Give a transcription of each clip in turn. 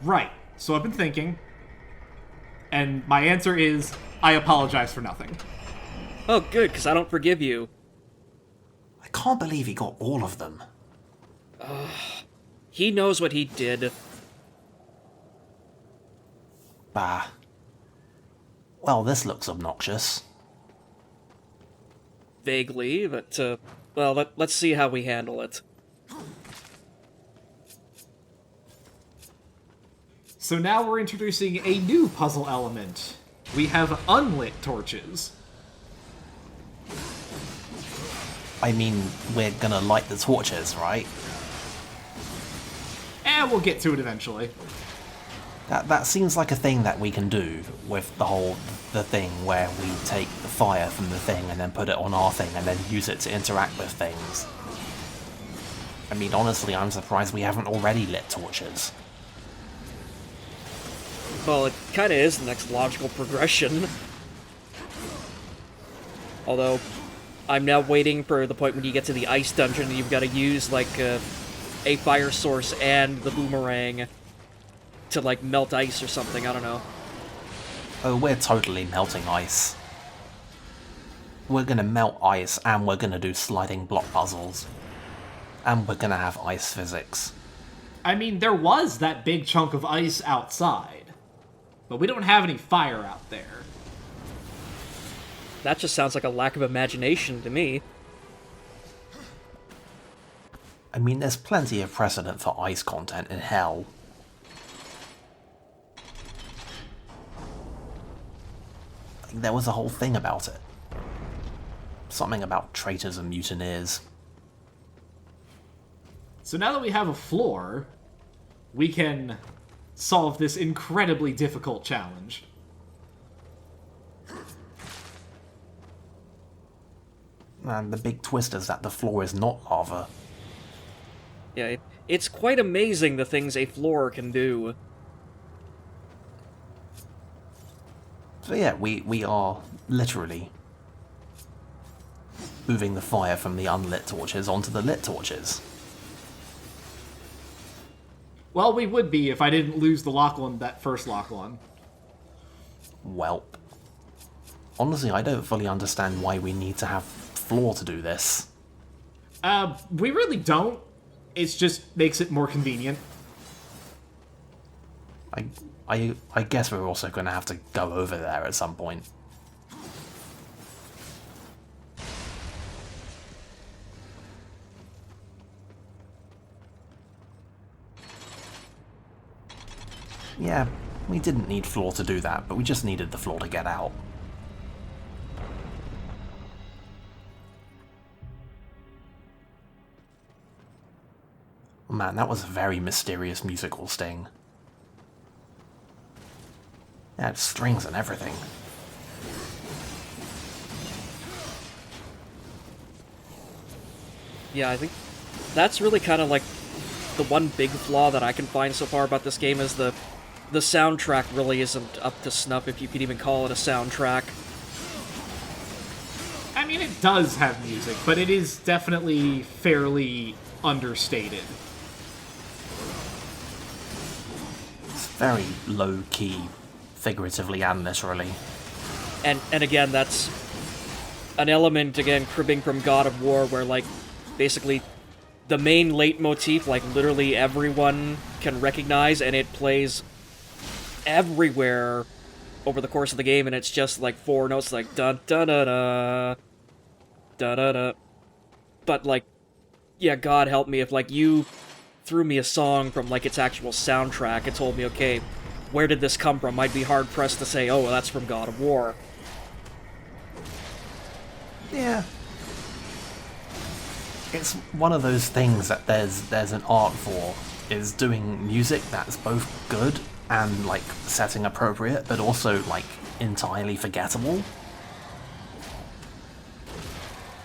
Right. So I've been thinking, and my answer is, I apologize for nothing. Oh, good, because I don't forgive you. I can't believe he got all of them. He knows what he did. Bah. Well, this looks obnoxious. Vaguely, but, well, let's see how we handle it. So now we're introducing a new puzzle element. We have unlit torches. I mean, we're gonna light the torches, right? And we'll get to it eventually. That seems like a thing that we can do with the thing where we take the fire from the thing and then put it on our thing and then use it to interact with things. I mean, honestly, I'm surprised we haven't already lit torches. Well, it kinda is the next logical progression. Although, I'm now waiting for the point when you get to the ice dungeon and you've got to use, like, a fire source and the boomerang to, like, melt ice or something, I don't know. Oh, we're totally melting ice. We're gonna melt ice, and we're gonna do sliding block puzzles. And we're gonna have ice physics. I mean, there was that big chunk of ice outside, but we don't have any fire out there. That just sounds like a lack of imagination to me. I mean, there's plenty of precedent for ice content in Hell. Like, there was a whole thing about it. Something about traitors and mutineers. So now that we have a floor, we can solve this incredibly difficult challenge. And the big twist is that the floor is not lava. Yeah, it's quite amazing the things a floor can do. So yeah, we are literally moving the fire from the unlit torches onto the lit torches. Well, we would be if I didn't lose the Lachlan, that first Lachlan. Welp. Honestly, I don't fully understand why we need to have floor to do this. We really don't. It just makes it more convenient. I guess we're also going to have to go over there at some point. Yeah, we didn't need floor to do that, but we just needed the floor to get out. Man, that was a very mysterious musical sting. It had strings and everything. Yeah, I think that's really kind of like the one big flaw that I can find so far about this game is the soundtrack really isn't up to snuff, if you could even call it a soundtrack. I mean, it does have music, but it is definitely fairly understated. It's very low-key, figuratively and literally. And again, that's an element, again, cribbing from God of War, where, like, basically the main leitmotif, like, literally everyone can recognize, and it plays everywhere over the course of the game, and it's just, like, four notes, like, da-da-da-da, da-da-da. But, like, yeah, God help me, if, like, you threw me a song from, like, its actual soundtrack and told me, okay, where did this come from? I'd be hard-pressed to say, oh, well, that's from God of War. Yeah. It's one of those things that there's an art for, is doing music that's both good and, like, setting appropriate, but also, like, entirely forgettable.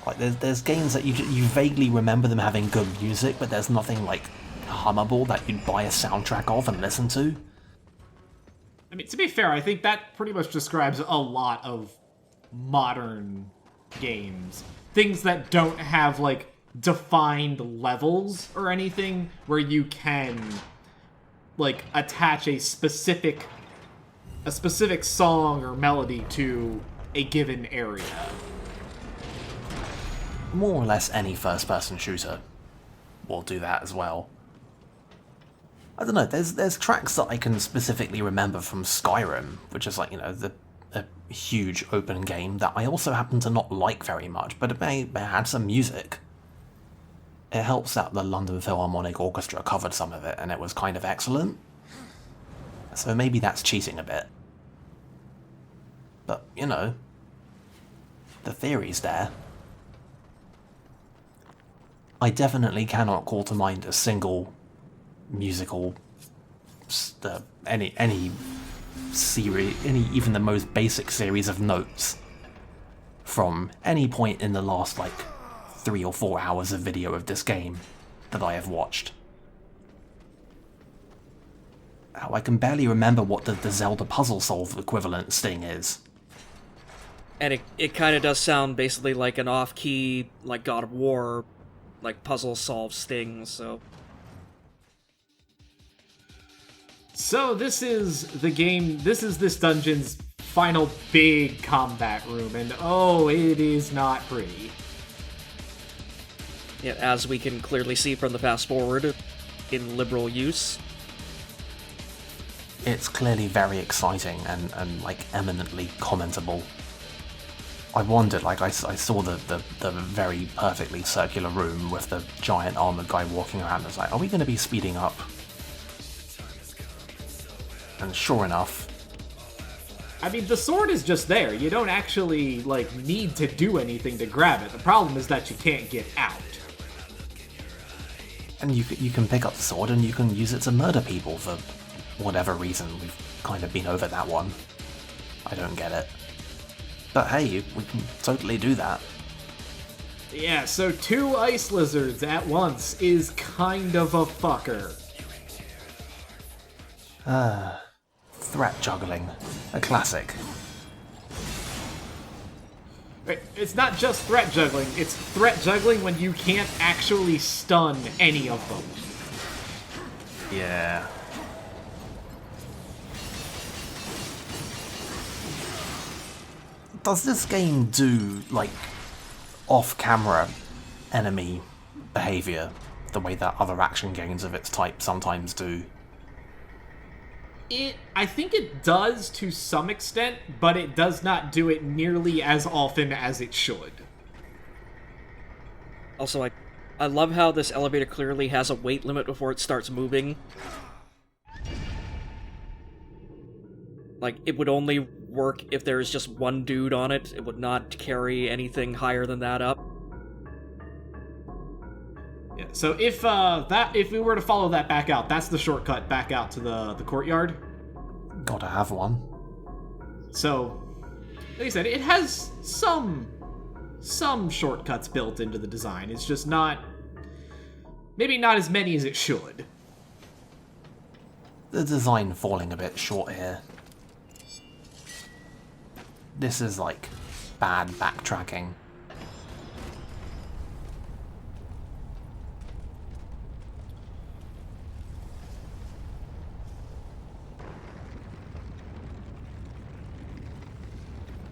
Like, there's games that you vaguely remember them having good music, but there's nothing, like, hummable that you'd buy a soundtrack of and listen to. I mean, to be fair, I think that pretty much describes a lot of modern games. Things that don't have, like, defined levels or anything where you can like attach a specific song or melody to a given area. More or less any first-person shooter will do that as well. I don't know, there's tracks that I can specifically remember from Skyrim, which is like, you know, a huge open game that I also happen to not like very much, but it had some music. It helps that the London Philharmonic Orchestra covered some of it, and it was kind of excellent. So maybe that's cheating a bit. But, you know, the theory's there. I definitely cannot call to mind a single musical, any series, even the most basic series of notes from any point in the last, like, 3 or 4 hours of video of this game that I have watched. Oh, I can barely remember what the Zelda puzzle solve equivalent sting is. And it kind of does sound basically like an off-key, like God of War, like puzzle solve sting, so... So this is the game, this is this dungeon's final big combat room, and oh, it is not pretty. Yeah, as we can clearly see from the fast forward in liberal use. It's clearly very exciting and like eminently commentable. I wondered, like I saw the very perfectly circular room with the giant armored guy walking around. I was like, are we going to be speeding up? And sure enough, I mean, the sword is just there. You don't actually, like, need to do anything to grab it. The problem is that you can't get out. and you can pick up the sword and you can use it to murder people for whatever reason. We've kind of been over that one. I don't get it. But hey, we can totally do that. Yeah, so 2 ice lizards at once is kind of a fucker. Threat juggling. A classic. It's not just threat juggling, it's threat juggling when you can't actually stun any of them. Yeah. Does this game do, like, off-camera enemy behavior the way that other action games of its type sometimes do? I think it does to some extent, but it does not do it nearly as often as it should. Also, I love how this elevator clearly has a weight limit before it starts moving. Like, it would only work if there's just one dude on it. It would not carry anything higher than that up. Yeah, so if we were to follow that back out, that's the shortcut back out to the courtyard. Gotta have one. So, like I said, it has some shortcuts built into the design. It's just maybe not as many as it should. The design falling a bit short here. This is like bad backtracking.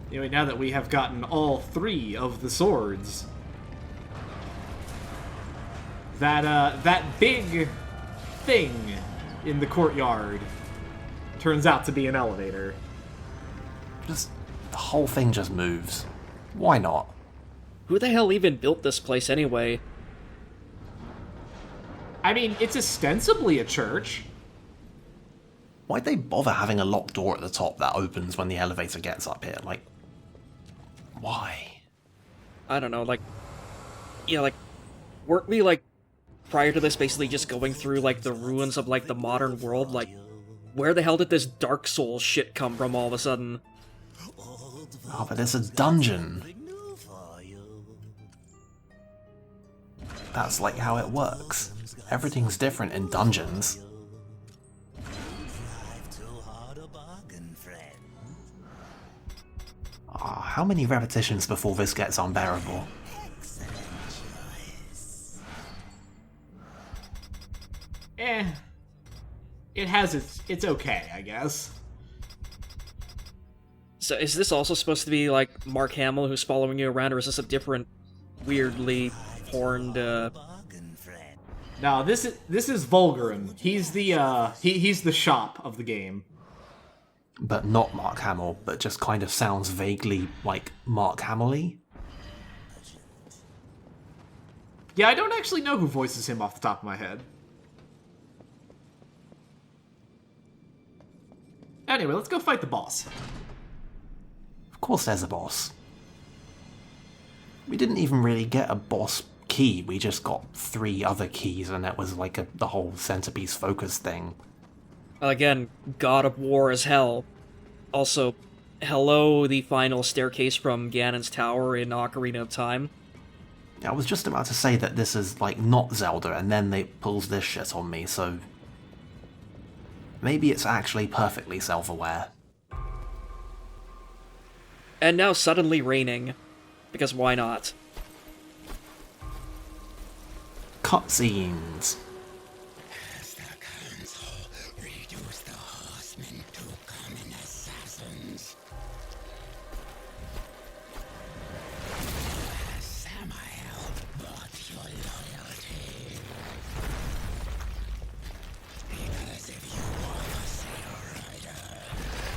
Anyway, now that we have gotten all 3 of the swords, that big thing in the courtyard turns out to be an elevator. The whole thing just moves. Why not? Who the hell even built this place anyway? I mean, it's ostensibly a church. Why'd they bother having a locked door at the top that opens when the elevator gets up here? Like, why? I don't know, like... Yeah, like... Weren't we, like, prior to this basically just going through, like, the ruins of, like, the modern world? Like, where the hell did this Dark Souls shit come from all of a sudden? Oh, but it's a dungeon. That's like how it works. Everything's different in dungeons. Oh, how many repetitions before this gets unbearable? it has it's okay, I guess. So is this also supposed to be like Mark Hamill who's following you around, or is this a different, weirdly horned? No, this is Vulgarin. He's the he's the shop of the game. But not Mark Hamill, but just kind of sounds vaguely like Mark Hamill-y. Yeah, I don't actually know who voices him off the top of my head. Anyway, let's go fight the boss. Of course there's a boss. We didn't even really get a boss key, we just got 3 other keys, and that was like the whole centerpiece focus thing. Again, God of War as hell. Also, hello, the final staircase from Ganon's Tower in Ocarina of Time. I was just about to say that this is, like, not Zelda, and then they pulls this shit on me, so... maybe it's actually perfectly self-aware. And now suddenly raining. Because why not? Cutscenes. As the council reduce the horsemen to common assassins. Samael bought your loyalty. Because if you want a sail rider,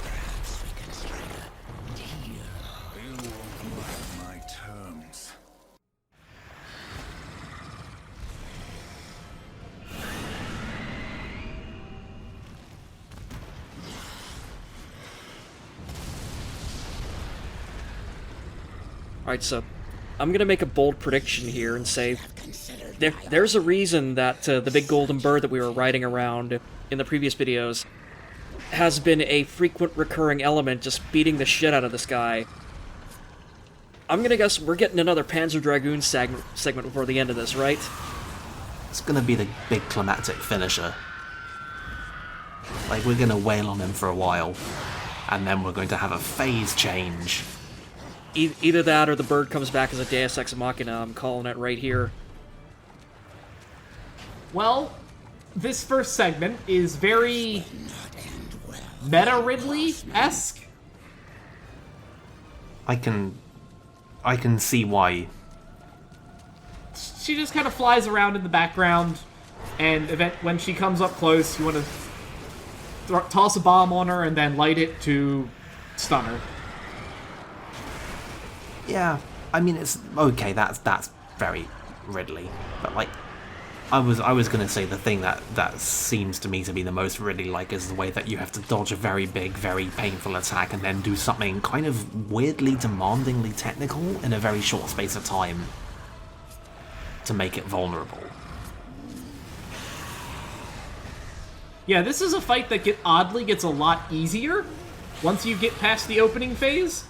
perhaps we can strike a deal. You won't like my terms. Alright, so I'm gonna make a bold prediction here and say there's a reason that the big golden bird that we were riding around in the previous videos has been a frequent recurring element just beating the shit out of this guy. I'm gonna guess we're getting another Panzer Dragoon segment before the end of this, right? It's gonna be the big climactic finisher. Like, we're gonna wail on him for a while, and then we're going to have a phase change. Either that or the bird comes back as a Deus Ex Machina. I'm calling it right here. Well, this first segment is very Meta Ridley-esque. I can see why. She just kind of flies around in the background, and when she comes up close, you want to toss a bomb on her and then light it to stun her. Yeah, I mean, it's okay, that's very Ridley, but like, I was gonna say the thing that seems to me to be the most Ridley-like is the way that you have to dodge a very big, very painful attack and then do something kind of weirdly, demandingly technical in a very short space of time to make it vulnerable. Yeah, this is a fight that oddly gets a lot easier once you get past the opening phase.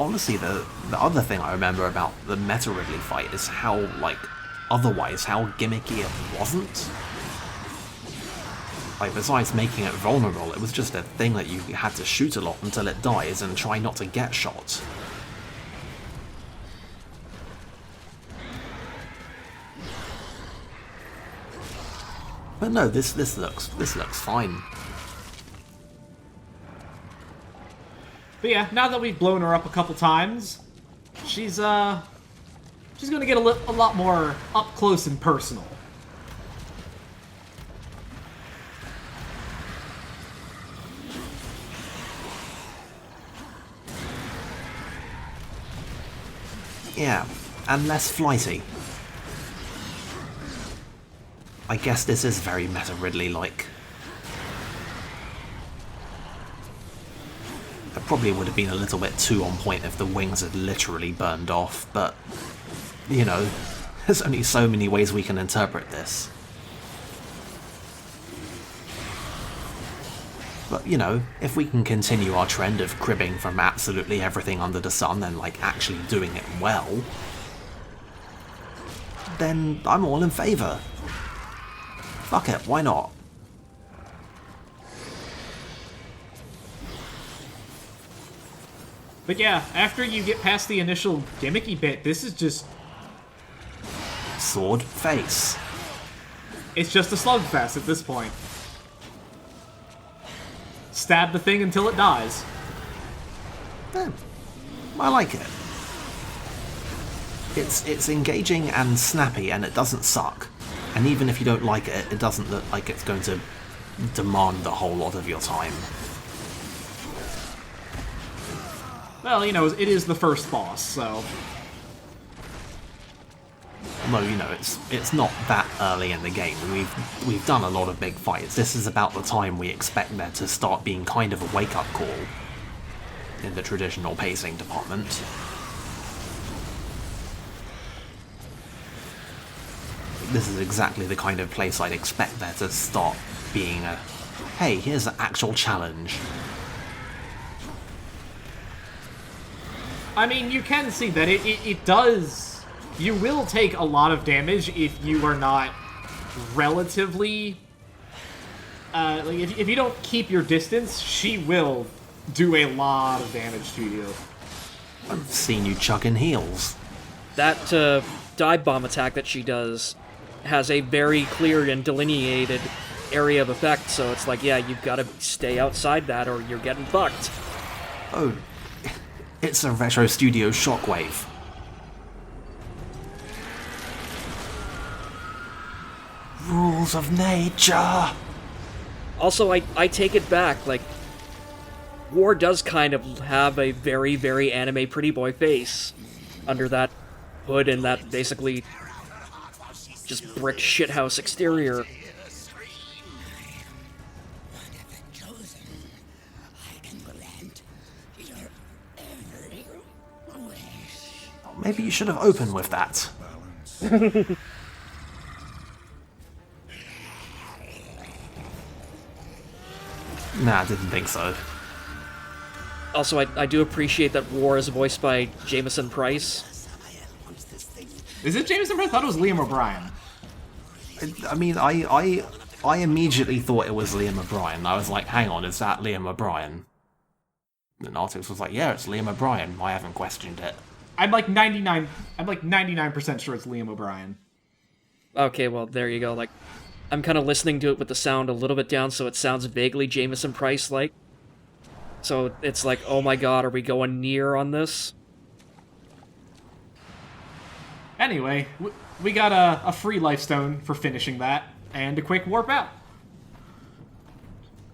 Honestly, the other thing I remember about the Meta Ridley fight is how, like, otherwise, how gimmicky it wasn't. Like, besides making it vulnerable, it was just a thing that you had to shoot a lot until it dies and try not to get shot. But no, this looks fine. But yeah, now that we've blown her up a couple times, she's gonna get a lot more up close and personal. Yeah, and less flighty. I guess this is very Meta Ridley-like. It probably would have been a little bit too on point if the wings had literally burned off, but, you know, there's only so many ways we can interpret this. But, you know, if we can continue our trend of cribbing from absolutely everything under the sun and, like, actually doing it well, then I'm all in favour. Fuck it, why not? But yeah, after you get past the initial gimmicky bit, this is just sword, face. It's just a slugfest at this point. Stab the thing until it dies. I like it. It's engaging and snappy, and it doesn't suck. And even if you don't like it, it doesn't look like it's going to demand a whole lot of your time. Well, you know, it is the first boss, so... No, you know, it's not that early in the game. We've done a lot of big fights. This is about the time we expect there to start being kind of a wake-up call in the traditional pacing department. This is exactly the kind of place I'd expect there to start being a, hey, here's an actual challenge. I mean, you can see that it does... You will take a lot of damage if you are not relatively... like, if you don't keep your distance, she will do a lot of damage to you. I've seen you chucking heals. That dive bomb attack that she does has a very clear and delineated area of effect, so it's like, yeah, you've got to stay outside that or you're getting fucked. Oh, it's a Retro Studio shockwave. Rules of nature! Also, I take it back, like, War does kind of have a very, very anime pretty boy face under that hood and that basically just brick shithouse exterior. Maybe you should have opened with that. Nah, I didn't think so. Also, I do appreciate that War is voiced by Jameson Price. Is it Jameson Price? I thought it was Liam O'Brien. I mean, I immediately thought it was Liam O'Brien. I was like, hang on, is that Liam O'Brien? And Artix was like, yeah, it's Liam O'Brien. I haven't questioned it. I'm like 99% sure it's Liam O'Brien. Okay, well, there you go. Like, I'm kind of listening to it with the sound a little bit down, so it sounds vaguely Jameson Price-like. So it's like, oh my god, are we going near on this? Anyway, we got a free life stone for finishing that, and a quick warp out.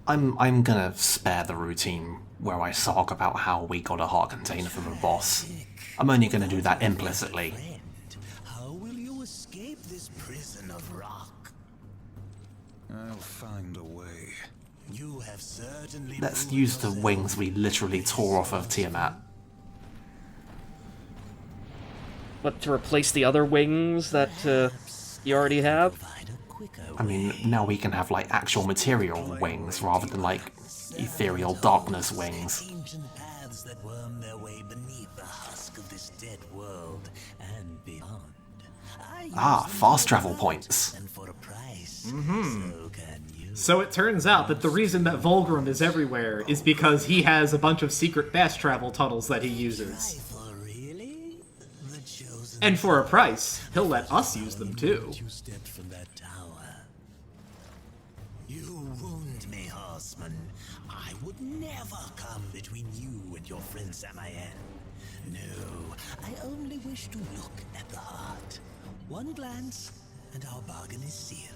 I'm gonna spare the routine where I talk about how we got a heart container from a boss. I'm only gonna do that implicitly. How will you escape this prison of rock? I'll find a way. You have certainly... Let's use the wings we literally tore off of Tiamat. What, to replace the other wings that you already have? I mean, now we can have, like, actual material wings rather than, like, ethereal darkness wings. Ancient paths that worm their way beneath the husk of this dead world and beyond. Ah, fast travel points. And for a price, so can you. So it turns out that the reason that Volgrim is everywhere is because he has a bunch of secret fast travel tunnels that he uses. Really? The chosen And for a price, he'll let us use them too. you stepped from that tower. You wound me, horseman. I would never come between you and your friend Samael. No, I only wish to look at the heart. One glance, and our bargain is sealed.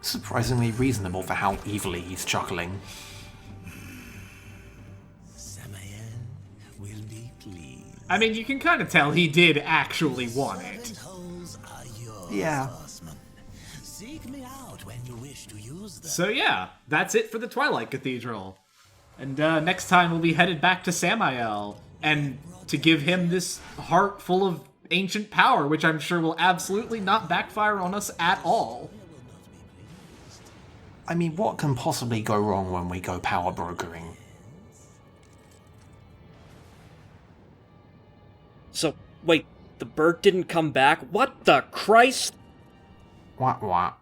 Surprisingly reasonable for how evilly he's chuckling. Samael will be pleased. I mean, you can kind of tell he did actually want it. Servant holes are yours, Yeah. horseman. Seek me out when you wish to use them. So yeah, that's it for the Twilight Cathedral. And next time we'll be headed back to Samael, and to give him this heart full of ancient power, which I'm sure will absolutely not backfire on us at all. I mean, what can possibly go wrong when we go power brokering? So, wait, the bird didn't come back? What the Christ? What?